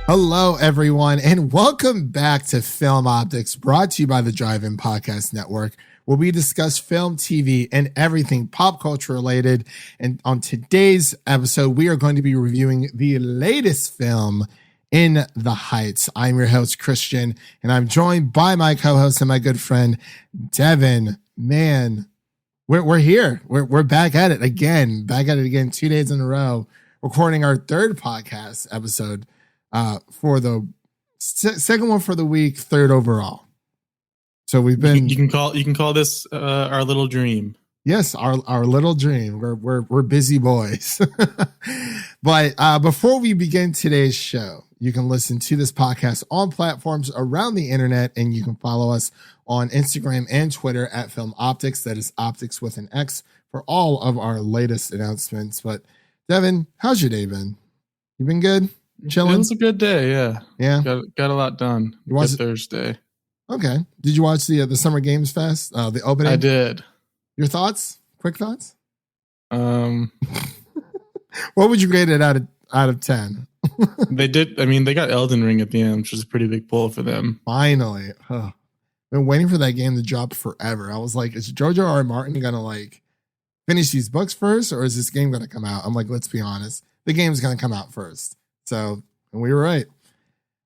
Hello, everyone, and welcome back to Film Optix, brought to you by the Drive-In Podcast Network, where we discuss film, TV, and everything pop culture related. And on today's episode, we are going to be reviewing the latest film, In the Heights. I'm your host, Christian, and I'm joined by my co-host and my good friend, Devin. Man, we're here. We're back at it again. 2 days in a row, recording our third podcast episode. For the second one for the week, third overall. So we've been. You can call this our little dream. Yes, our little dream. We're busy boys. But before we begin today's show, you can listen to this podcast on platforms around the internet, and you can follow us on Instagram and Twitter at Film Optix. That is Optix with an X for all of our latest announcements. But Devin, how's your day been? You been good? Chilling? It was a good day, yeah. Got a lot done. You watched Thursday. Okay. Did you watch the Summer Games Fest? The opening? I did. Your thoughts? Quick thoughts? What would you grade it out of 10? They did. I mean, they got Elden Ring at the end, which was a pretty big pull for them. Finally. Been waiting for that game to drop forever. I was like, is George R.R. Martin gonna finish these books first, or is this game gonna come out? I'm like, let's be honest. The game's gonna come out first. So, and we were right.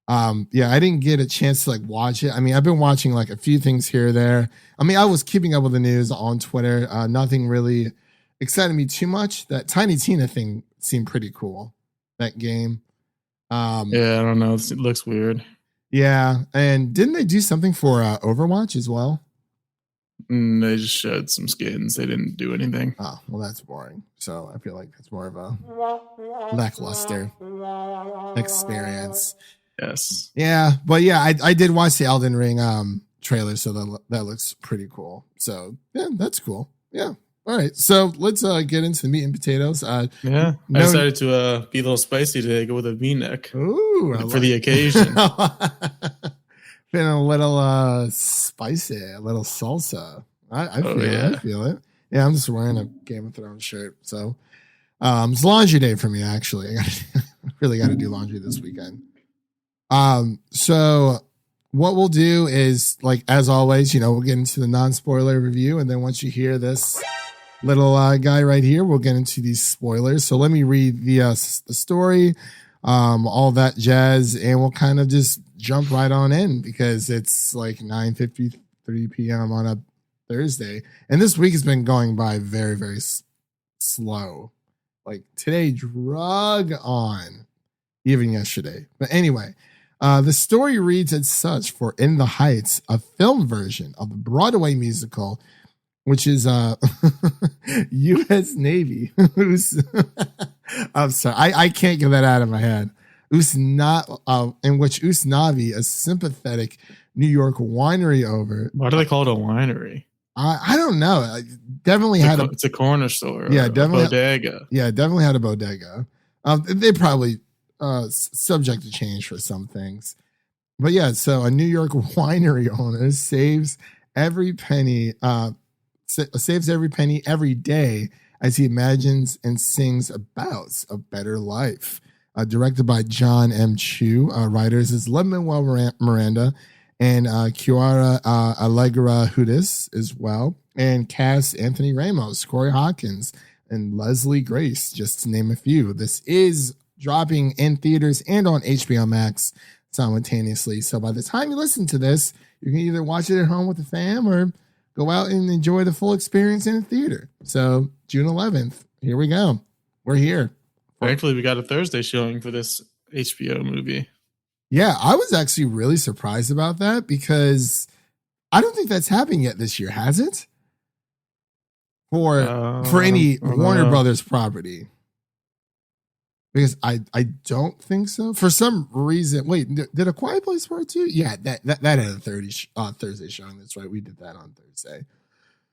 I didn't get a chance to watch it. I mean, I've been watching a few things here or there. I mean, I was keeping up with the news on Twitter. Nothing really excited me too much. That Tiny Tina thing seemed pretty cool. That game. I don't know. It looks weird. Yeah. And didn't they do something for Overwatch as well? They just showed some skins. They didn't do anything. Oh, well, that's boring. So I feel like that's more of a lackluster experience. Yes. Yeah. But yeah, I did watch the Elden Ring trailer. So that looks pretty cool. So yeah, that's cool. Yeah. All right. So let's get into the meat and potatoes. I decided to be a little spicy today, go with a V-neck. Ooh, for the occasion. Been a little spicy, a little salsa. I feel it. Yeah, I'm just wearing a Game of Thrones shirt. So it's laundry day for me, actually. I really got to do laundry this weekend. So what we'll do is, as always, we'll get into the non-spoiler review. And then once you hear this little guy right here, we'll get into these spoilers. So let me read the story, all that jazz, and we'll kind of just jump right on in because it's 9:53 p.m. on a Thursday. And this week has been going by very, very slow. Today drug on, even yesterday. But anyway, the story reads as such for In the Heights, a film version of the Broadway musical, which is U.S. Navy. I'm sorry. I can't get that out of my head. In which Usnavi, a sympathetic New York winery owner. Why do they call it a winery? I don't know. It's a corner store. Yeah, definitely a bodega. Yeah, definitely had a bodega. They probably subject to change for some things, but yeah. So a New York winery owner saves every penny every day as he imagines and sings about a better life. Directed by Jon M. Writers is Lin-Manuel Miranda and Quiara, Alegría, Hudes as well. And cast Anthony Ramos, Corey Hawkins, and Leslie Grace, just to name a few. This is dropping in theaters and on HBO Max simultaneously. So by the time you listen to this, you can either watch it at home with the fam or go out and enjoy the full experience in a theater. So June 11th, here we go. We're here. Actually, we got a Thursday showing for this HBO movie. Yeah, I was actually really surprised about that because I don't think that's happened yet this year, has it? For any Warner Brothers property. Because I don't think so. For some reason, wait, did A Quiet Place Part 2? Yeah, that had a Thursday showing. That's right. We did that on Thursday.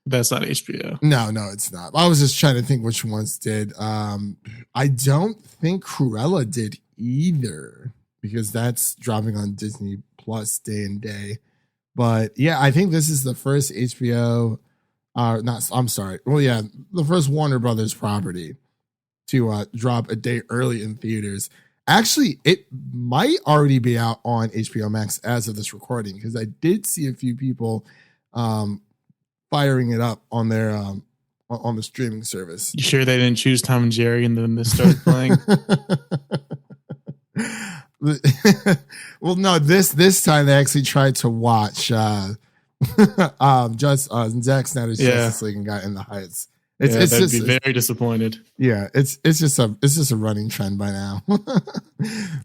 That's not HBO. No, it's not. I was just trying to think which ones did. I don't think Cruella did either because that's dropping on Disney Plus day and day. But yeah, I think this is the first HBO, the first Warner Brothers property to drop a day early in theaters Actually, it might already be out on HBO Max as of this recording because I did see a few people firing it up on their on the streaming service. You sure they didn't choose Tom and Jerry and then this started playing? Well, no, this time they actually tried to watch Zack Snyder's Justice League and got In the Heights. It's they'd just be very disappointed. Yeah, it's just a running trend by now.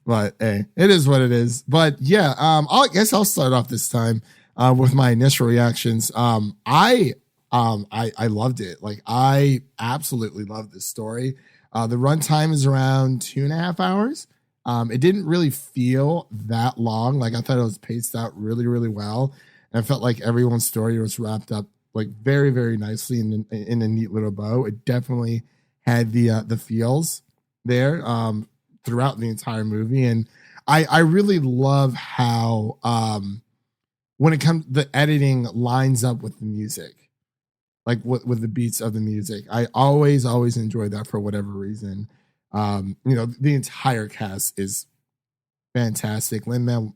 But hey, it is what it is. But yeah, I guess I'll start off this time with my initial reactions. I loved it. Like, I absolutely loved this story. The runtime is around 2.5 hours. It didn't really feel that long. Like, I thought it was paced out really, really well. And I felt like everyone's story was wrapped up like very, very nicely in a neat little bow. It definitely had the feels there throughout the entire movie. And I really love how when it comes, the editing lines up with the music, like with the beats of the music. I always enjoy that for whatever reason. The entire cast is fantastic. Lin-Manuel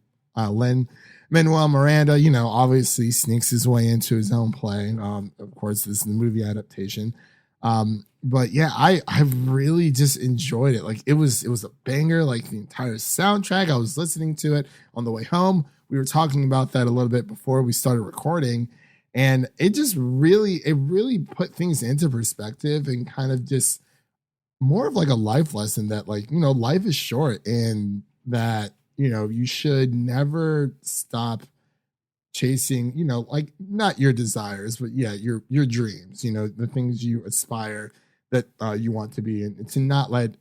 Miranda, obviously sneaks his way into his own play. Of course, this is the movie adaptation. But yeah, I really just enjoyed it. Like, it was a banger, like the entire soundtrack. I was listening to it on the way home. We were talking about that a little bit before we started recording. And it really put things into perspective and kind of just more of like a life lesson that, like, life is short and that, you should never stop chasing, like, not your desires, but yeah, your dreams, the things you aspire that you want to be, and to not let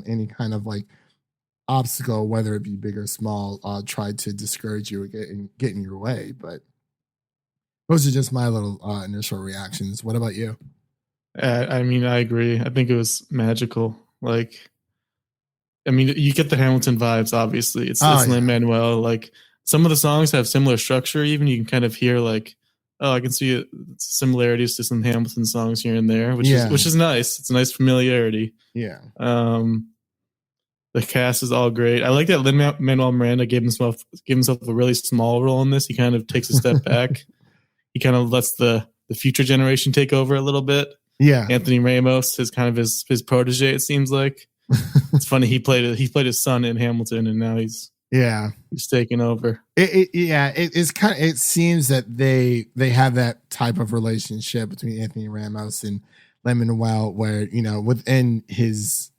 any kind of like obstacle, whether it be big or small, try to discourage you or get in your way. But those are just my little initial reactions. What about you? I agree. I think it was magical. Like, you get the Hamilton vibes, obviously. It's Lin-Manuel. Like, some of the songs have similar structure, even. You can kind of hear, like, I can see similarities to some Hamilton songs here and there, which is nice. It's a nice familiarity. Yeah. The cast is all great. I like that Lin-Manuel Miranda gave himself a really small role in this. He kind of takes a step back. He kind of lets the future generation take over a little bit. Yeah. Anthony Ramos is kind of his protege, it seems like. It's funny, he played his son in Hamilton, and now he's taking over. It seems that they have that type of relationship between Anthony Ramos and Lin-Manuel, where within his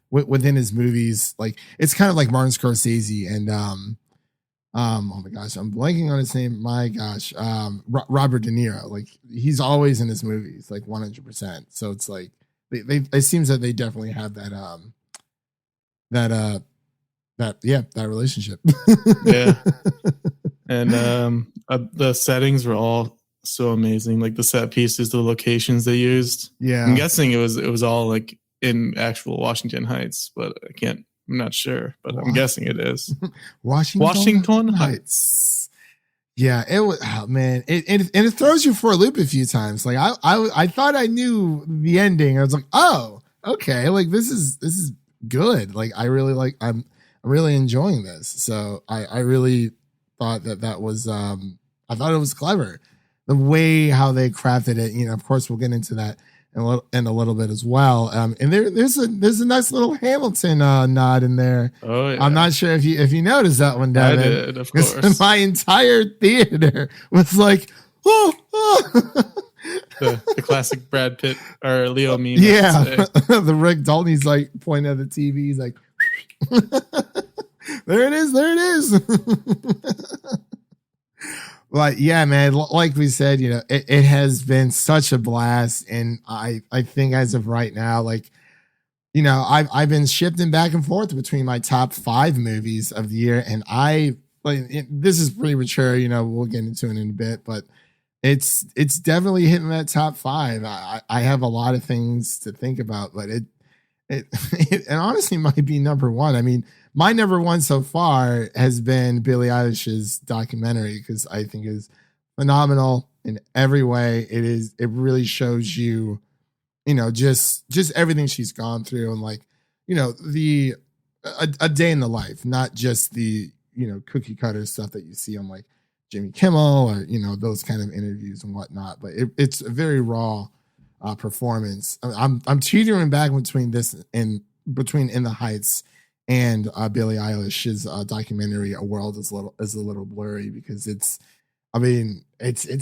within his movies, like, it's kind of like Martin Scorsese and oh my gosh, I'm blanking on his name. My gosh, Robert De Niro. Like, he's always in his movies, like 100%. So it's like it seems that they definitely have that relationship. Yeah. And the settings were all so amazing. Like, the set pieces, the locations they used. Yeah. I'm guessing it was all like in actual Washington Heights, but I'm not sure, but I'm guessing it is. Washington Heights. Yeah, it was. Oh man, it throws you for a loop a few times. Like, I thought I knew the ending. I was like, oh, okay, like this is good. Like, I'm really enjoying this. So I really thought that was I thought it was clever, the way how they crafted it. Of course, we'll get into that in a little bit as well. And there's a nice little Hamilton nod in there. Oh, yeah. I'm not sure if you noticed that one, Devin. I did, of course. My entire theater was like, oh. The classic Brad Pitt or Leo meme. Yeah, the Rick Dalton. He's like pointing at the TV. He's like, there it is. Like, yeah, man, like we said, it has been such a blast. And I think as of right now, like, I've been shifting back and forth between my top 5 movies of the year. And this is premature, we'll get into it in a bit, but it's definitely hitting that top 5. I have a lot of things to think about, but it honestly might be number 1. I mean, my number 1 so far has been Billie Eilish's documentary, because I think is phenomenal in every way. It really shows you, just everything she's gone through, and like a day in the life, not just the cookie cutter stuff that you see on like Jimmy Kimmel or those kind of interviews and whatnot. But it's a very raw performance. I'm teetering back between this and between In the Heights and Billie Eilish's documentary A World is a little blurry, because it's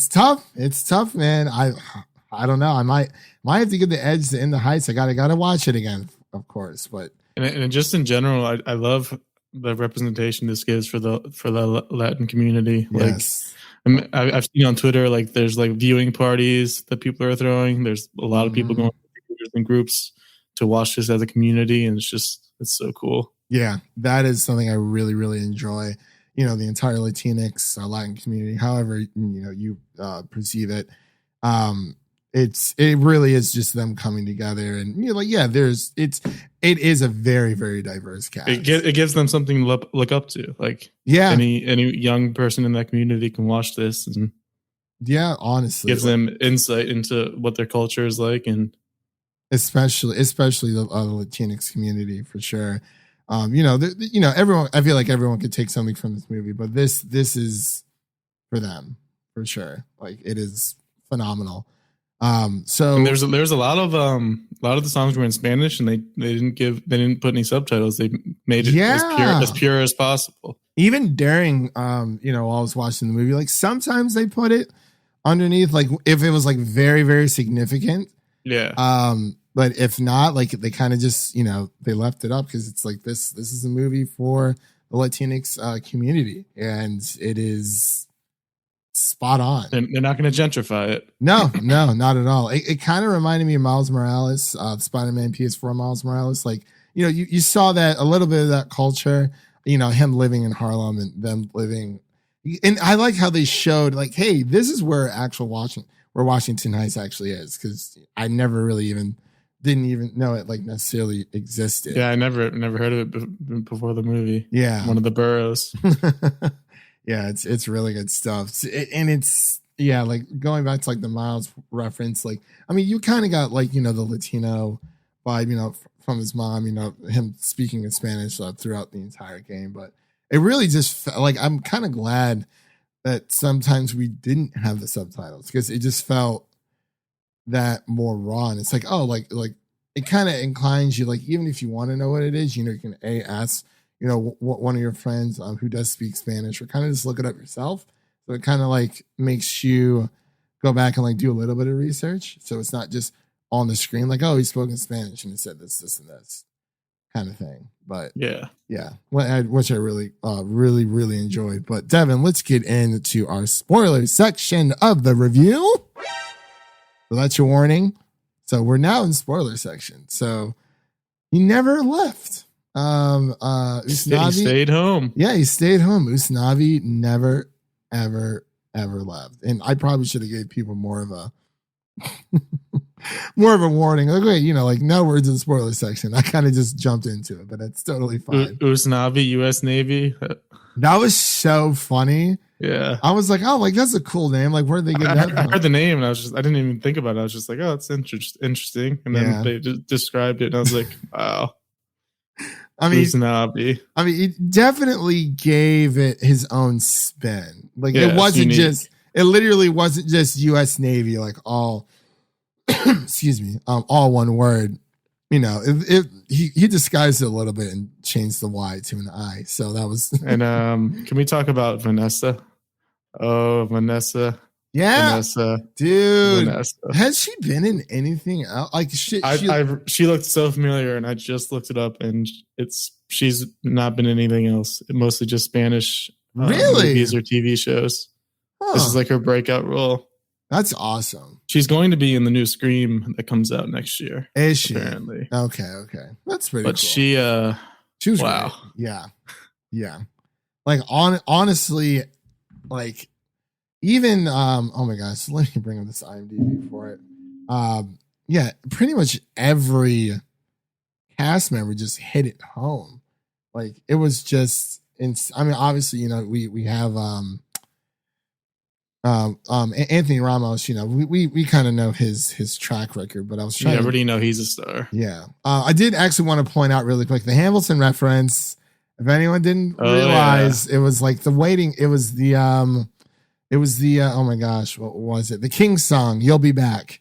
tough. It's tough, man. I don't know. I might have to give the edge to In the Heights. I gotta watch it again, of course. But and just in general, I love the representation this gives for the Latin community. Yes. Like I've seen on Twitter, like there's like viewing parties that people are throwing. There's a lot of people going to different groups to watch this as a community, and it's so cool. Yeah, that is something I really, really enjoy. The entire Latinx Latin community, however you perceive it. It really is just them coming together, and it is a very, very diverse cast. It gives them something to look up to. Like any young person in that community can watch this, and honestly, gives them insight into what their culture is like, and especially the Latinx community for sure. Everyone. I feel like everyone could take something from this movie, but this is for them for sure. Like, it is phenomenal. So and there's a lot of the songs were in Spanish, and they didn't put any subtitles. They made it as pure as possible. Even during while I was watching the movie, like sometimes they put it underneath, like if it was like very, very significant. Yeah. But if not, like they kind of just they left it up, because it's like this is a movie for the Latinx community, and it is spot on. And they're not going to gentrify it. No, not at all. It kind of reminded me of Miles Morales, Spider-Man PS4 Miles Morales. Like, you saw that a little bit of that culture, him living in Harlem and them living. And I like how they showed, like, hey, this is where Washington Heights actually is, because I never really didn't even know it like necessarily existed. Yeah, I never heard of it before the movie. Yeah, one of the boroughs. Yeah, it's really good stuff. And it's like going back to like the Miles reference, like, I mean, you kind of got like, the Latino vibe, from his mom, him speaking in Spanish throughout the entire game. But it really just felt like, I'm kind of glad that sometimes we didn't have the subtitles, because it just felt that more raw. And it's like, oh, like it kind of inclines you, like, even if you want to know what it is, you can ask one of your friends who does speak Spanish, or kind of just look it up yourself. So it kind of like makes you go back and like do a little bit of research. So it's not just on the screen like, oh, he spoke in Spanish and he said this, and this kind of thing. But yeah, which I really, really, really enjoyed. But Devin, let's get into our spoiler section of the review. So that's your warning. So we're now in spoiler section. So he never left. Usnavi, he stayed home. Yeah, he stayed home. Usnavi never, ever, ever left. And I probably should have gave people more of a warning. Like, wait, like no words in the spoiler section. I kind of just jumped into it, but it's totally fine. Usnavi, U.S. Navy. That was so funny. Yeah, I was like, oh, like that's a cool name. Like, where did they get that from? I heard the name, and I didn't even think about it. I was just like, oh, it's interesting. And then they just described it, and I was like, wow. I mean, Usnavi. he definitely gave it his own spin. Like, it wasn't unique. It literally wasn't just U.S. Navy, like all, excuse me, all one word. He disguised it a little bit and changed the Y to an I. So that was. And can we talk about Vanessa? Oh, Vanessa. Yeah, Vanessa, dude. Vanessa. Has she been in anything else? Like, she looked so familiar, and I just looked it up, and she's not been in anything else. Mostly just Spanish movies or TV shows. Huh. This is like her breakout role. That's awesome. She's going to be in the new Scream that comes out next year. Is she? Apparently. Okay. That's pretty cool. But she was wow. Great. Yeah. Like, honestly, like, even oh my gosh, let me bring up this IMDb for it. Pretty much every cast member just hit it home. Like, it was just I mean, obviously, we have Anthony Ramos, we kind of know his track record, but I was trying. I already know he's a star. Yeah, I did actually want to point out really quick the Hamilton reference. If anyone didn't realize, it was like the waiting. It was the oh my gosh, what was it? The King's song, "You'll Be Back."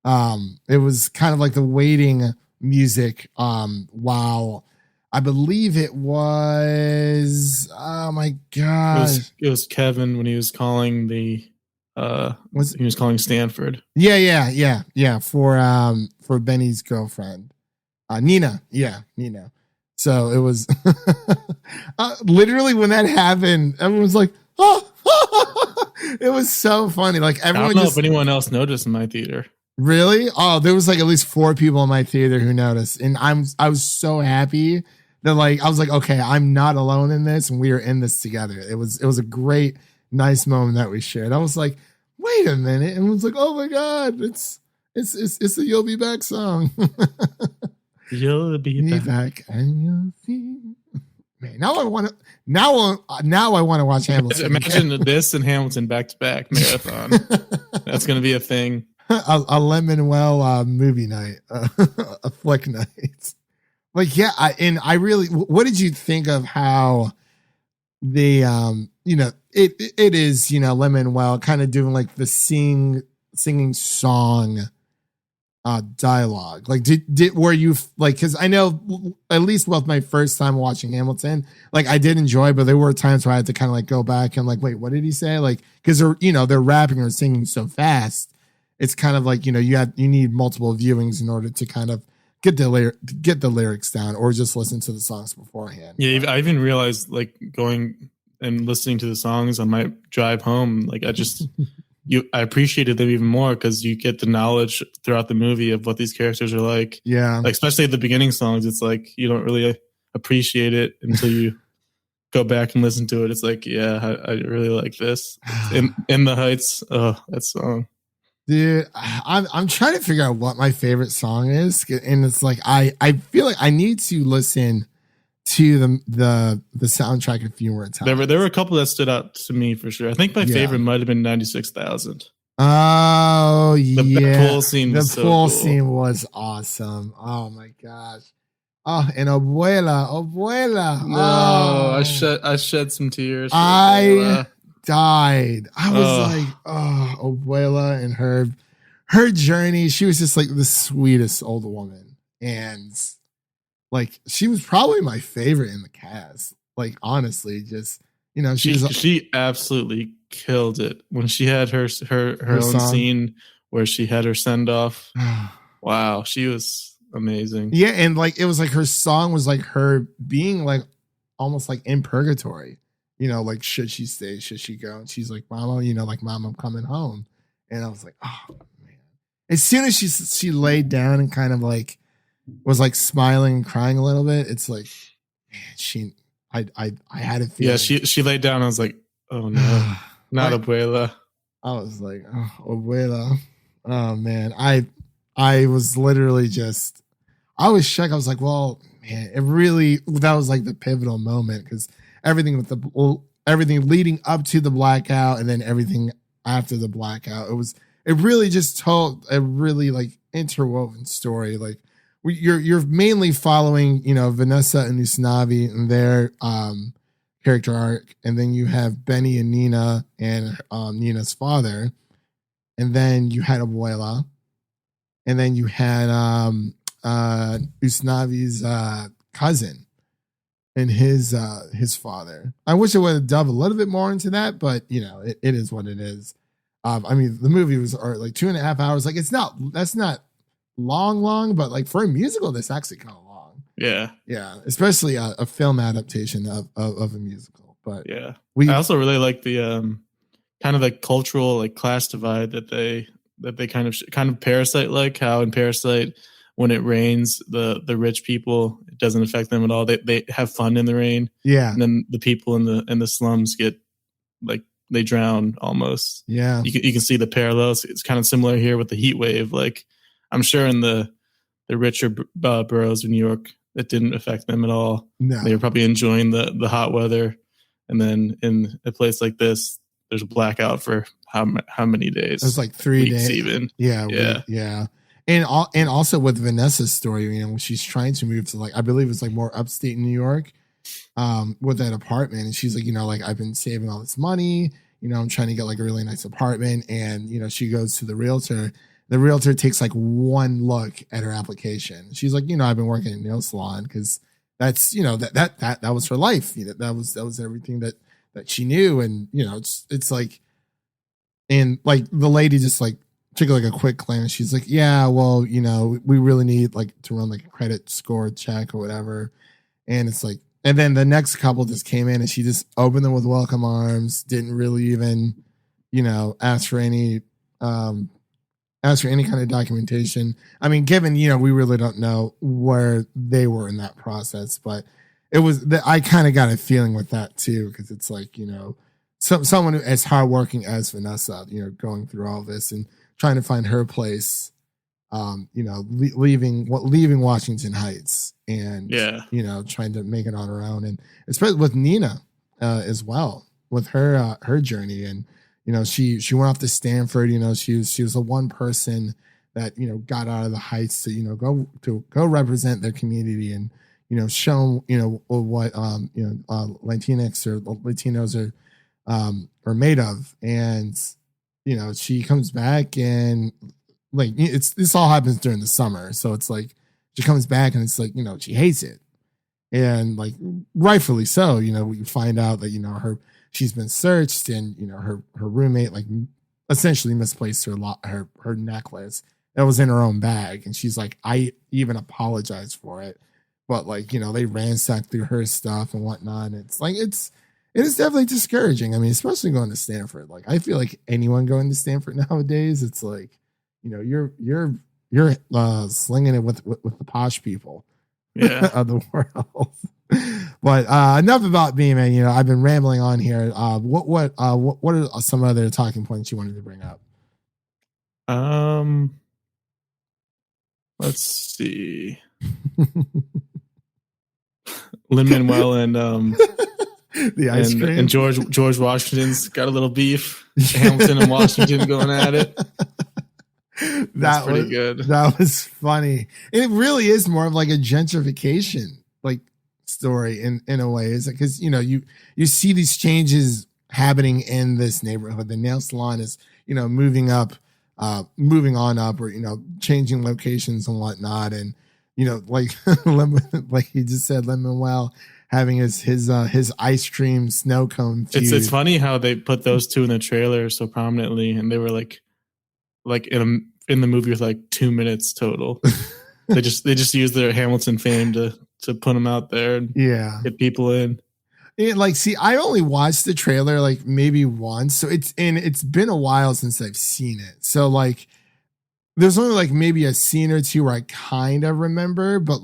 It was kind of like the waiting music. While I believe it was, oh my gosh, it was Kevin when he was calling he was calling Stanford. Yeah. For Benny's girlfriend, Nina. Yeah, Nina. So it was literally when that happened, everyone was like, oh, it was so funny. Like everyone. I don't know if anyone else noticed in my theater. Really? Oh, there was like at least 4 people in my theater who noticed, and I was so happy that I was like, okay, I'm not alone in this, and we are in this together. It was a great, nice moment that we shared. I was like, wait a minute, and I was like, oh my god, it's the "You'll Be Back" song. You'll be back, and you'll see. Man, now I want to watch Hamilton. Imagine this and Hamilton back to back marathon. That's going to be a thing. A Lin-Manuel movie night, a flick night. Like, yeah, I really. What did you think of how the it is Lin-Manuel kind of doing like the singing song dialogue? Like, were you like, because I know at least with my first time watching Hamilton, like I did enjoy, but there were times where I had to kind of like go back and like, wait, what did he say? Like, because they're rapping or singing so fast, it's kind of like you need multiple viewings in order to kind of get the lyrics down, or just listen to the songs beforehand. Yeah, I even realized like going and listening to the songs on my drive home, like I appreciated them even more because you get the knowledge throughout the movie of what these characters are like. Yeah. Like, especially at the beginning songs, it's like you don't really appreciate it until you go back and listen to it. It's like, yeah, I really like this. In the Heights, that song. Dude, I'm trying to figure out what my favorite song is, and it's like I feel like I need to listen to the soundtrack a few more times. There were a couple that stood out to me for sure. I think my favorite might have been 96,000. Oh yeah, the pool scene. The pool scene was awesome. Oh my gosh. Oh, and Abuela. No, I shed some tears. I died. I was like, oh, Abuela and her journey. She was just like the sweetest old woman, and like she was probably my favorite in the cast. Like honestly, just she absolutely killed it when she had her own song scene where she had her send off. Wow, she was amazing. Yeah, and like it was like her song was like her being like almost like in purgatory. Like should she stay? Should she go? And she's like, Mama, like Mom, I'm coming home. And I was like, oh man. As soon as she laid down and kind of like was like smiling and crying a little bit, it's like, man, I had a feeling. Yeah, she laid down. I was like, oh no, not Abuela. I was like, oh, Abuela. Oh man, I was literally just, I was shocked. I was like, well, man, that was like the pivotal moment because everything leading up to the blackout and then everything after the blackout, it really just told a really like interwoven story. Like you're mainly following, Vanessa and Usnavi and their character arc, and then you have Benny and Nina and Nina's father, and then you had Abuela, and then you had Usnavi's cousin and his father. I wish I would have delved a little bit more into that, but it is what it is. I mean, the movie was like 2.5 hours. Like that's not long, but like for a musical, that's actually kind of long. Yeah, especially a film adaptation of a musical. But yeah, I also really like the kind of like cultural like class divide that they kind of Parasite, like how in Parasite when it rains, the rich people, it doesn't affect them at all. They have fun in the rain. Yeah, and then the people in the slums get like they drown almost. Yeah, you can see the parallels. It's kind of similar here with the heat wave. Like I'm sure in the richer boroughs of New York, it didn't affect them at all. No. They were probably enjoying the hot weather. And then in a place like this, there's a blackout for how many days. It was like 3 days. Even. Yeah. Yeah. And also with Vanessa's story, when she's trying to move to I believe it's more upstate New York, with that apartment. And she's like, I've been saving all this money, I'm trying to get a really nice apartment. And, she goes to the realtor. The realtor takes one look at her application. She's like, I've been working in a nail salon because that's, that was her life. That was everything that she knew. And, it's like, and the lady just took a quick glance. She's like, yeah, well, we really need to run a credit score check or whatever. And it's and then the next couple just came in and she just opened them with welcome arms. Didn't really even, ask for any kind of documentation. I mean, given, we really don't know where they were in that process, but it was I kind of got a feeling with that too. Cause it's someone who as hardworking as Vanessa, going through all this and trying to find her place, leaving Washington Heights and, trying to make it on her own. And especially with Nina, as well, with her journey. And, she went off to Stanford, she was the one person that, got out of the Heights to, go represent their community and, show, what, Latinx or Latinos are made of. And, she comes back and this all happens during the summer. So it's she comes back and it's she hates it. And rightfully so, we find out that, she's been searched and, her roommate essentially misplaced her necklace that was in her own bag. And she's like, I even apologized for it. But they ransacked through her stuff and whatnot. And it is definitely discouraging. I mean, especially going to Stanford. I feel like anyone going to Stanford nowadays, it's you're slinging it with the posh people of the world. But enough about me, man. I've been rambling on here. What are some other talking points you wanted to bring up? Let's see. Lin-Manuel and the ice cream and George Washington's got a little beef. Hamilton and Washington going at it. That's pretty good. That was funny. It really is more of a gentrification story in a way. Is because you see these changes happening in this neighborhood. The nail salon is moving on up, or changing locations and whatnot. And like he just said, Lin-Manuel having his ice cream snow cone feud. It's funny how they put those two in the trailer so prominently, and they were in the movie with 2 minutes total. they just used their Hamilton fame to put them out there and get people in. And see, I only watched the trailer maybe once, so it's been a while since I've seen it. So there's only maybe a scene or two where I kind of remember, but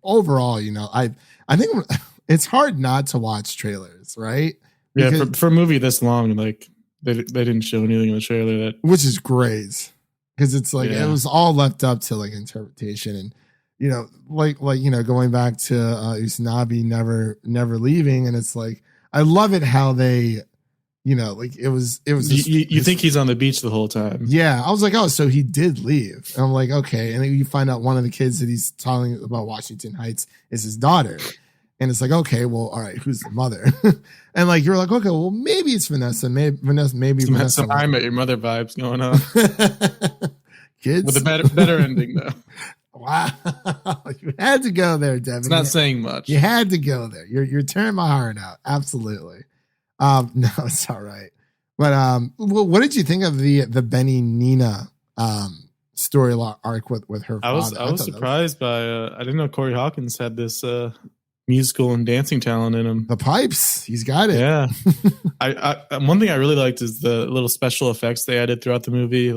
overall, I think it's hard not to watch trailers, right? Because, yeah, for a movie this long, they didn't show anything in the trailer which is great, because it's it was all left up to interpretation. And going back to Usnavi never leaving, and it's I love it how they it was you think he's on the beach the whole time. Yeah, I was like, oh, so he did leave. And I'm like, okay. And then you find out one of the kids that he's telling about Washington Heights is his daughter. And it's okay, well, all right, who's the mother? And you're okay, well, maybe it's Vanessa. Maybe Vanessa. Some I Met Your Mother vibes going on. Kids with a better ending though. Wow, you had to go there, Devin. It's not saying much. You had to go there. You're tearing my heart out. Absolutely. No, it's all right. But what did you think of the Benny Nina story arc with her father? I was surprised by I didn't know Corey Hawkins had this musical and dancing talent in him. The pipes, he's got it. Yeah. I one thing I really liked is the little special effects they added throughout the movie.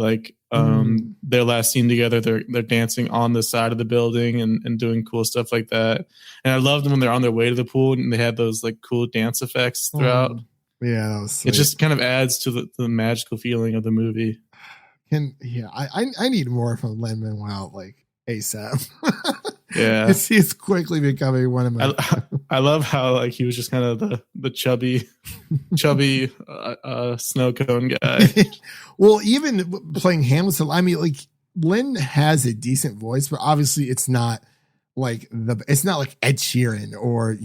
Their last scene together, they're dancing on the side of the building and doing cool stuff like that. And I loved when they're on their way to the pool and they had those cool dance effects throughout. Yeah, that was sweet. It just kind of adds to the magical feeling of the movie. I need more from Lin-Manuel ASAP. Yeah, he's quickly becoming one of my. I love how like he was just kind of the chubby snow cone guy. Well, even playing Hamilton, I mean, like Lin has a decent voice, but obviously it's not like it's not like Ed Sheeran or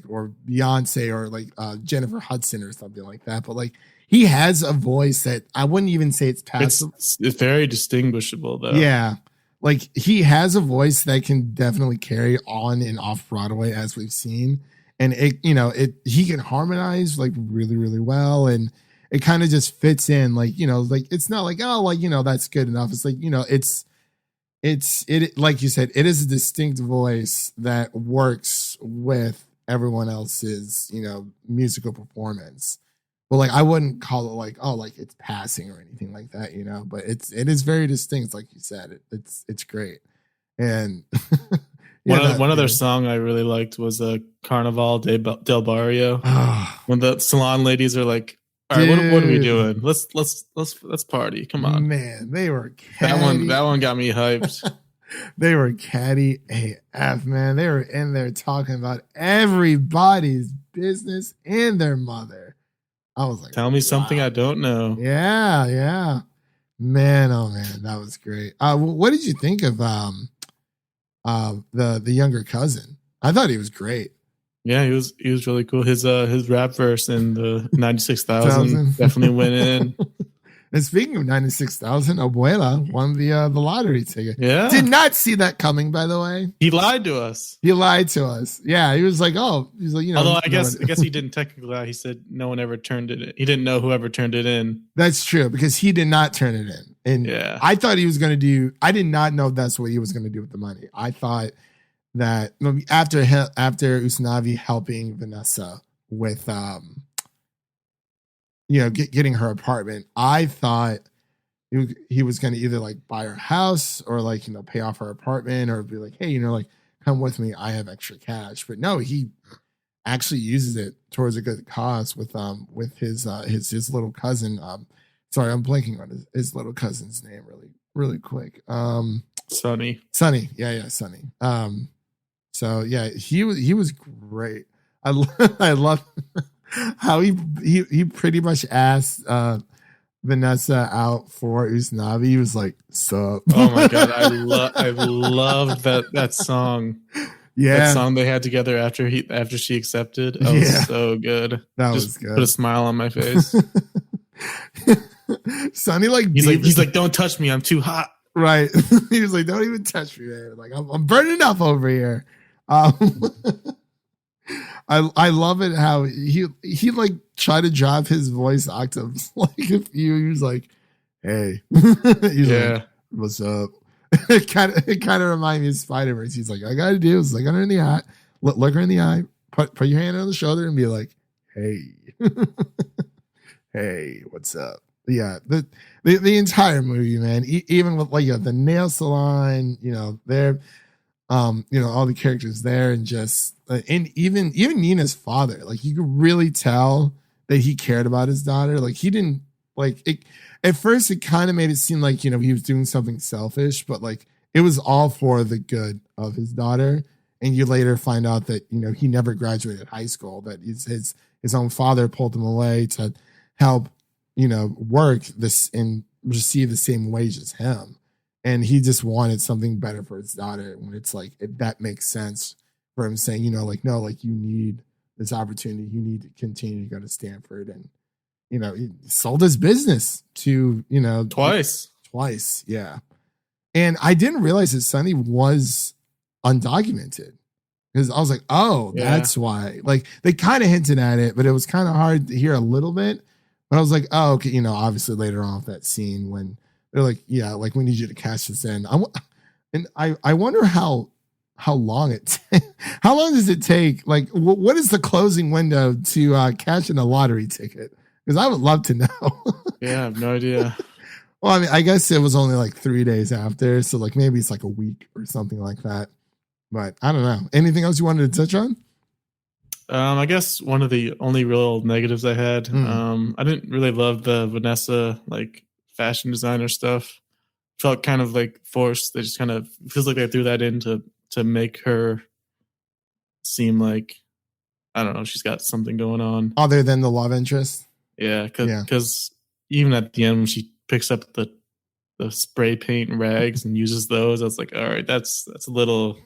or Beyonce or like Jennifer Hudson or something like that. But like he has a voice that I wouldn't even say it's passive. It's very distinguishable though. Yeah. Like he has a voice that can definitely carry on and off Broadway, as we've seen. And he can harmonize like really, really well. And it kind of just fits in like, like it's not like, oh, like, that's good enough. It's like, it like you said, it is a distinct voice that works with everyone else's, musical performance. But like I wouldn't call it like, oh, like it's passing or anything like that, but it is very distinct, like you said. It's great. And one other song I really liked was Carnaval del Barrio. When the salon ladies are like, all right, what are we doing? Let's party. Come on. Man, they were catty. That one got me hyped. They were catty AF, man. They were in there talking about everybody's business and their mother. I was like, tell me something I don't know. Yeah. Man, oh man, that was great. What did you think of the younger cousin? I thought he was great. Yeah, he was really cool. His rap verse in the 96,000 definitely went in. And speaking of 96,000, Abuela won the lottery ticket. Yeah. Did not see that coming, by the way. He lied to us. Yeah, he was like, although I guess he didn't technically lie. He said no one ever turned it in. He didn't know whoever turned it in. That's true, because he did not turn it in. And yeah. I thought he was going to do, I did not know that's what he was going to do with the money. I thought that after Usnavi helping Vanessa with getting her apartment, I thought he was going to either like buy her house or like pay off her apartment, or be like, hey, like come with me, I have extra cash. But no, he actually uses it towards a good cause with his little cousin. Sorry, I'm blanking on his little cousin's name really quick. Sonny. Yeah, Sonny. So yeah, he was great. I love how he pretty much asked Vanessa out for Usnavi. He was like, "Sup?" Oh my god, I love that song. Yeah, that song they had together after she accepted. That was so good. That was good. Put a smile on my face. Sonny he's like, don't touch me, I'm too hot. Right. He was like, don't even touch me, man. Like I'm burning up over here. I love it how he like tried to drop his voice octaves. Like if he was like, hey, he's like, what's up? It kind of reminds me of Spider-Verse. He's like, I gotta do is like under in the eye, look her in the eye, put your hand on the shoulder and be like, hey, hey, what's up? Yeah, the entire movie, man. Even with like the nail salon, there, all the characters there, and just and even Nina's father, like you could really tell that he cared about his daughter. Like he didn't like it. At first, it kind of made it seem like he was doing something selfish, but like it was all for the good of his daughter. And you later find out that he never graduated high school. That his own father pulled him away to help work this and receive the same wage as him. And he just wanted something better for his daughter. When it's like, that makes sense for him saying, like, no, like you need this opportunity. You need to continue to go to Stanford. And, he sold his business to, twice. Yeah. And I didn't realize that Sonny was undocumented, because I was like, oh, that's why. Like they kind of hinted at it, but it was kind of hard to hear a little bit. But I was like, oh, okay, obviously later on that scene when they're like, yeah, like we need you to cash this in. I wonder how long how long does it take? Like, what is the closing window to cash in a lottery ticket? Because I would love to know. Yeah, I have no idea. Well, I mean, I guess it was only like 3 days after, so like maybe it's like a week or something like that. But I don't know. Anything else you wanted to touch on? I guess one of the only real negatives I had, I didn't really love the Vanessa like fashion designer stuff. Felt kind of like forced. They just kind of feels like they threw that in to make her seem like I don't know, she's got something going on other than the love interest. Yeah, because even at the end when she picks up the spray paint rags and uses those, I was like, all right, that's a little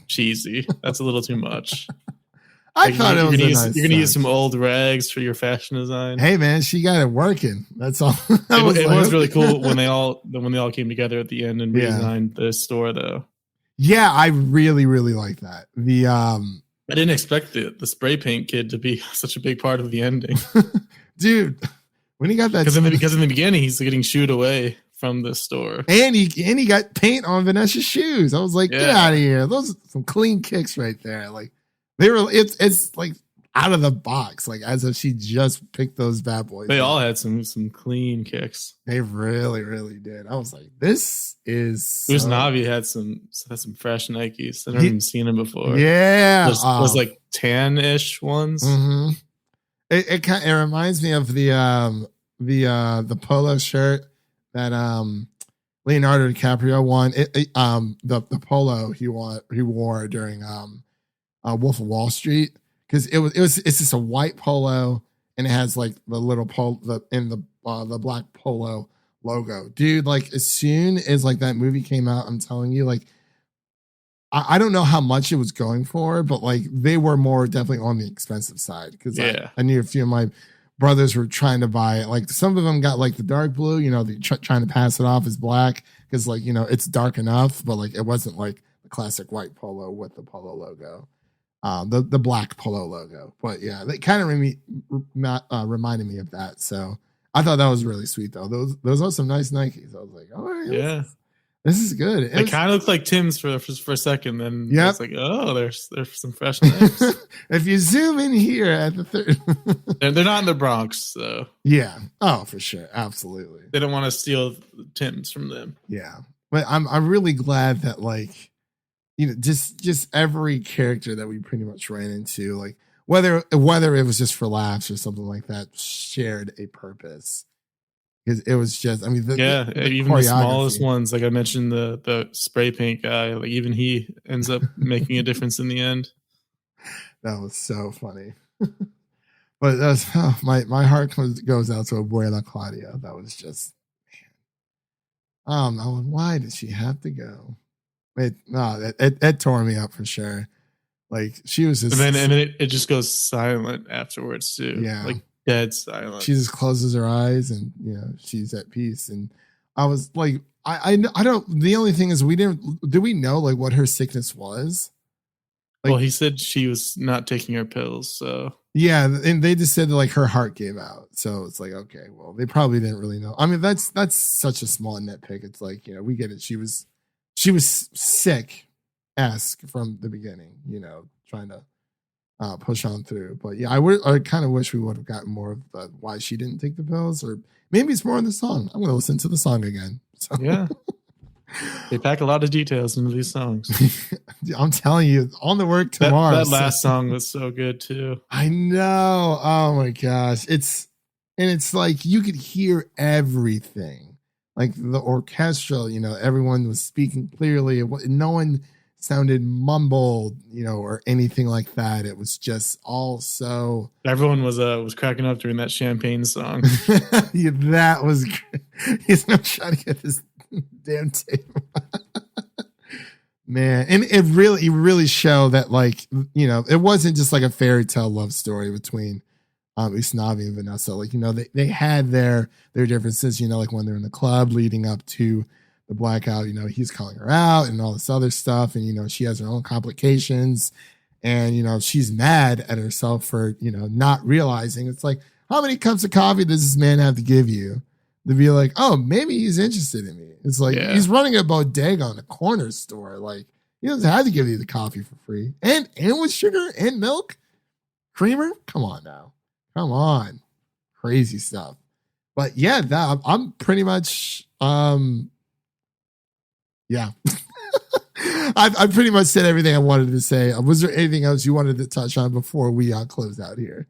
cheesy. That's a little too much. I thought it was you're gonna use some old rags for your fashion design. Hey man, she got it working. That's all. It was really cool when they all came together at the end and redesigned the store, though. Yeah, I really like that. I didn't expect the spray paint kid to be such a big part of the ending, dude. When he got that, because in the beginning he's getting shooed away from the store, and he got paint on Vanessa's shoes. I was like, get out of here! Those are some clean kicks right there. Like they were. It's like out of the box, like as if she just picked those bad boys. They all had some clean kicks. They really did. I was like, this is. Usnavi had some fresh Nikes. I've never even seen them before. Yeah, those like tan-ish ones. Mm-hmm. It reminds me of the polo shirt that Leonardo DiCaprio won. The polo he wore during Wolf of Wall Street, because it's just a white polo and it has like the little the black polo logo. Dude, like as soon as like that movie came out, I'm telling you, like I don't know how much it was going for, but like they were more definitely on the expensive side, because I knew a few of my brothers were trying to buy it. Like some of them got like the dark blue, trying to pass it off as black because like, it's dark enough, but like it wasn't like the classic white polo with the polo logo, the black polo logo. But yeah, they kind of reminded me of that. So I thought that was really sweet though. Those are some nice Nikes. I was like, all right, yeah. This is good. It kind of looked like Tim's for a second. Then I was like, oh, there's some fresh names. If you zoom in here at the third. They're not in the Bronx, though. Yeah. Oh, for sure. Absolutely. They don't want to steal Tim's from them. Yeah. But I'm really glad that, like, just every character that we pretty much ran into, like, whether it was just for laughs or something like that, shared a purpose. Because it was just, I mean, even the smallest ones, like I mentioned, the spray paint guy, like even he ends up making a difference in the end. That was so funny. But that's my heart goes out to Abuela Claudia. That was just, man. Why did she have to go? It tore me up for sure. Like she was just, and then it just goes silent afterwards too. Yeah, like dead silent. She just closes her eyes and she's at peace. And I was like, I don't. The only thing is, do we know like what her sickness was? Like, well, he said she was not taking her pills. So yeah, and they just said that, like her heart gave out. So it's like, okay, well, they probably didn't really know. I mean, that's such a small nitpick. It's like, we get it. She was sick-esque from the beginning. Trying to push on through. But yeah, I kind of wish we would have gotten more of the why she didn't take the pills, or maybe it's more in the song. I'm going to listen to the song again. So. Yeah. They pack a lot of details into these songs. I'm telling you, on the work tomorrow. That last song was so good too. I know. Oh my gosh. It's like you could hear everything. Like the orchestral, everyone was speaking clearly. No one sounded mumbled, or anything like that. It was just all so. Everyone was cracking up during that champagne song. Yeah, that was great. He's not trying to get this damn tape. Man, and it really showed that, like, it wasn't just like a fairy tale love story between Usnavi and Vanessa. Like, they had their differences, like when they're in the club leading up to the blackout, he's calling her out and all this other stuff. And, she has her own complications and, she's mad at herself for, not realizing. It's like, how many cups of coffee does this man have to give you to be like, oh, maybe he's interested in me? It's like, he's running a bodega on a corner store. Like, he doesn't have to give you the coffee for free and with sugar and milk, creamer. Come on now. Come on. Crazy stuff. But yeah, I'm pretty much, yeah. I pretty much said everything I wanted to say. Was there anything else you wanted to touch on before we close out here?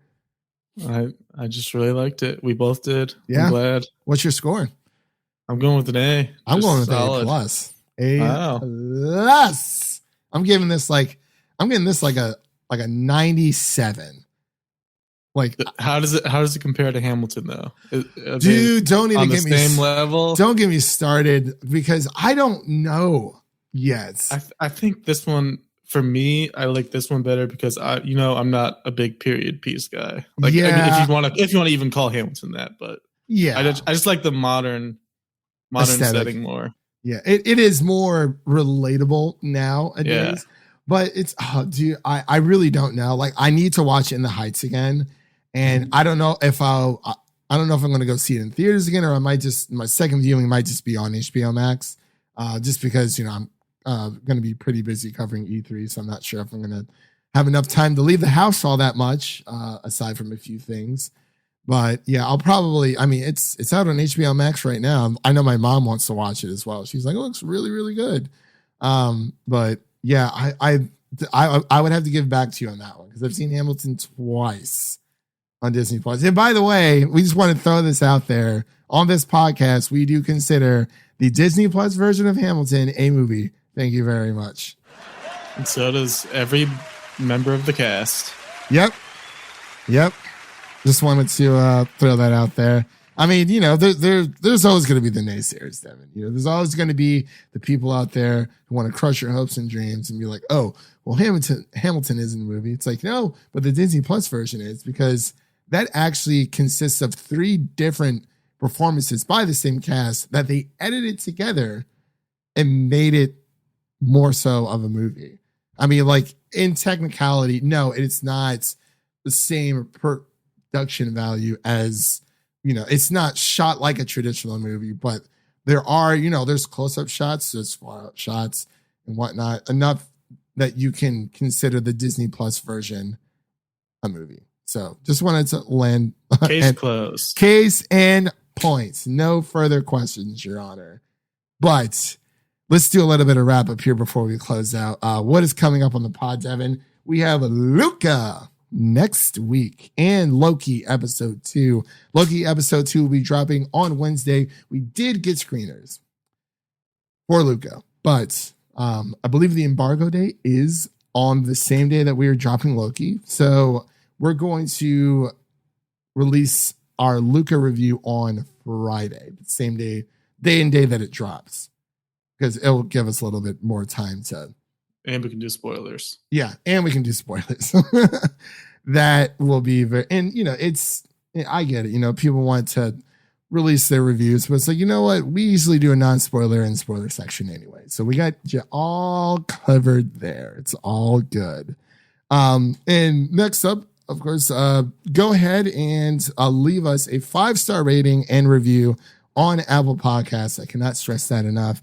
I just really liked it. We both did. Yeah. I'm glad. What's your score? I'm going with an A. I'm going with solid. A+. A+. I'm giving this like a like a 97. Like, how does it compare to Hamilton though? Dude, don't even get me same level. Don't get me started because I don't know yet. I think this one, for me, I like this one better because I'm not a big period piece guy. Like, yeah. I mean, if you want to even call Hamilton that, but yeah, I just like the modern aesthetic. Setting more. Yeah, it is more relatable nowadays. Yeah. But it's dude, I really don't know. Like, I need to watch In the Heights again. And I don't know if I'm going to go see it in theaters again, or my second viewing might just be on HBO Max, just because, I'm going to be pretty busy covering E3. So I'm not sure if I'm going to have enough time to leave the house all that much, aside from a few things. But yeah, I'll probably, it's out on HBO Max right now. I know my mom wants to watch it as well. She's like, it looks really, really good. But yeah, I would have to give back to you on that one because I've seen Hamilton twice on Disney Plus. And by the way, we just want to throw this out there on this podcast. We do consider the Disney Plus version of Hamilton a movie. Thank you very much. And so does every member of the cast. Yep. Just wanted to throw that out there. I mean, there's always going to be the naysayers, Devin. There's always going to be the people out there who want to crush your hopes and dreams and be like, oh, well, Hamilton is in the movie. It's like, no, but the Disney Plus version is, because that actually consists of 3 different performances by the same cast that they edited together and made it more so of a movie. I mean, like, in technicality, no, it's not the same production value as, it's not shot like a traditional movie, but there are, there's close-up shots, there's far-out shots and whatnot, enough that you can consider the Disney Plus version a movie. So just wanted to land. Case closed. Case and points. No further questions, Your Honor. But let's do a little bit of wrap up here before we close out. What is coming up on the pod, Devin? We have Luca next week and Loki episode 2. Loki episode 2 will be dropping on Wednesday. We did get screeners for Luca, but I believe the embargo date is on the same day that we are dropping Loki. So we're going to release our Luca review on Friday, the same day and day that it drops, because it will give us a little bit more time to. And we can do spoilers. Yeah, and we can do spoilers. That will be very, and I get it. People want to release their reviews, but it's like, you know what? We usually do a non-spoiler and spoiler section anyway. So we got you all covered there. It's all good. And next up, of course, go ahead and leave us a 5-star rating and review on Apple Podcasts. I cannot stress that enough.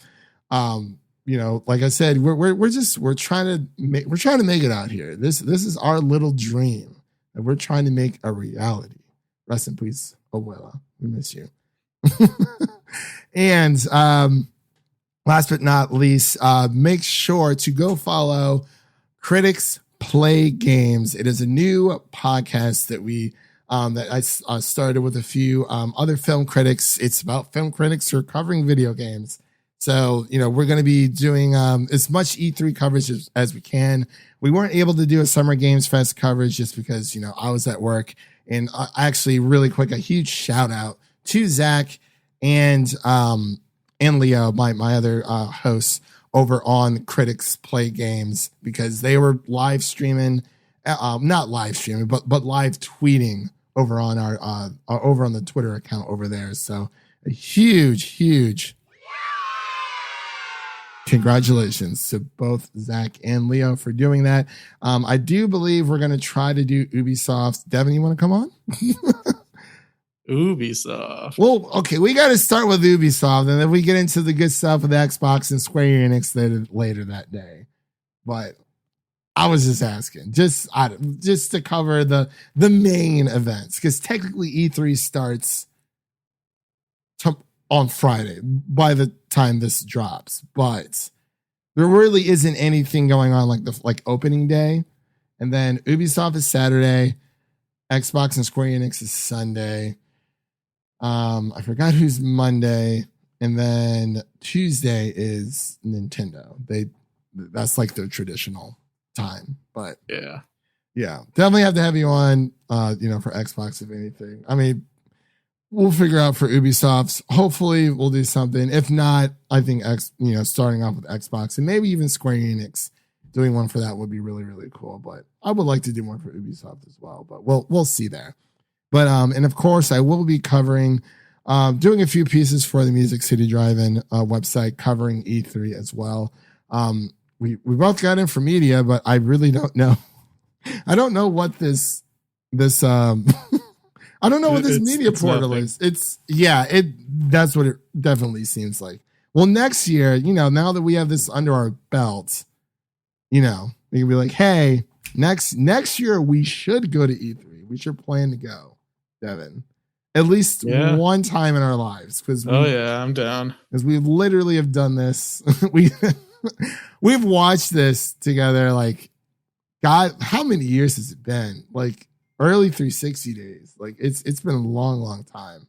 Like I said, we're trying to make it out here. This is our little dream that we're trying to make a reality. Rest in peace, Abuela. We miss you. And last but not least, make sure to go follow Critics Play Games. It is a new podcast that I started with a few other film critics. It's about film critics who are covering video games. So, we're going to be doing as much E3 coverage as we can. We weren't able to do a Summer Games Fest coverage just because, I was at work. And actually, really quick, a huge shout out to Zach and Leo, my other hosts over on Critics Play Games, because they were live streaming, not live streaming, but live tweeting over on our over on the Twitter account over there. So a huge congratulations to both Zach and Leo for doing that. I do believe we're going to try to do Ubisoft. Devin, you want to come on? Ubisoft. Well, okay, we got to start with Ubisoft, and then we get into the good stuff with Xbox and Square Enix later that day. But I was just asking, just to cover the main events, because technically E3 starts on Friday by the time this drops, but there really isn't anything going on like opening day, and then Ubisoft is Saturday, Xbox and Square Enix is Sunday. I forgot who's Monday, and then Tuesday is Nintendo. That's like their traditional time, but yeah. Yeah, definitely have to have you on, for Xbox, if anything. I mean, we'll figure out for Ubisoft's. Hopefully we'll do something. If not, I think starting off with Xbox and maybe even Square Enix doing one for that would be really, really cool. But I would like to do one for Ubisoft as well, but we'll see there. But, and of course I will be covering, doing a few pieces for the Music City Drive-In website covering E3 as well. We both got Infomedia, but I really don't know. I don't know what this I don't know what this media portal is. That's what it definitely seems like. Well, next year, now that we have this under our belt, we can be like, hey, next year we should go to E3. We should plan to go, Devin, at least one time in our lives. I'm down. Because we literally have done this. We've watched this together. Like, God, how many years has it been? Like, early 360 days. Like, it's been a long, long time.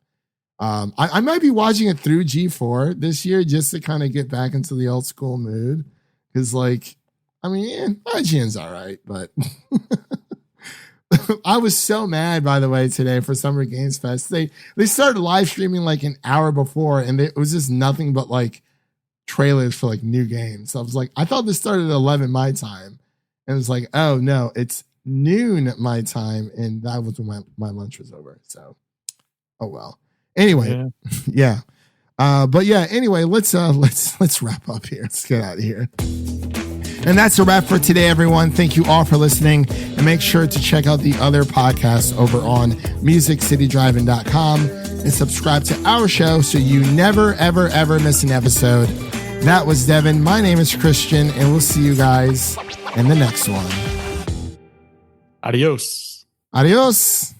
I might be watching it through G4 this year just to kind of get back into the old school mood. Because, IGN's all right, but I was so mad, by the way, today for Summer Games Fest. They started live streaming like an hour before, and it was just nothing but like trailers for like new games. So I was like, I thought this started at 11 my time, and it was like, oh no, it's noon my time, and that was when my lunch was over. So, oh well. Anyway, yeah. But yeah. Anyway, let's wrap up here. Let's get out of here. And that's a wrap for today, everyone. Thank you all for listening, and make sure to check out the other podcasts over on MusicCityDriving.com and subscribe to our show so you never, ever, ever miss an episode. That was Devin. My name is Christian, and we'll see you guys in the next one. Adios. Adios.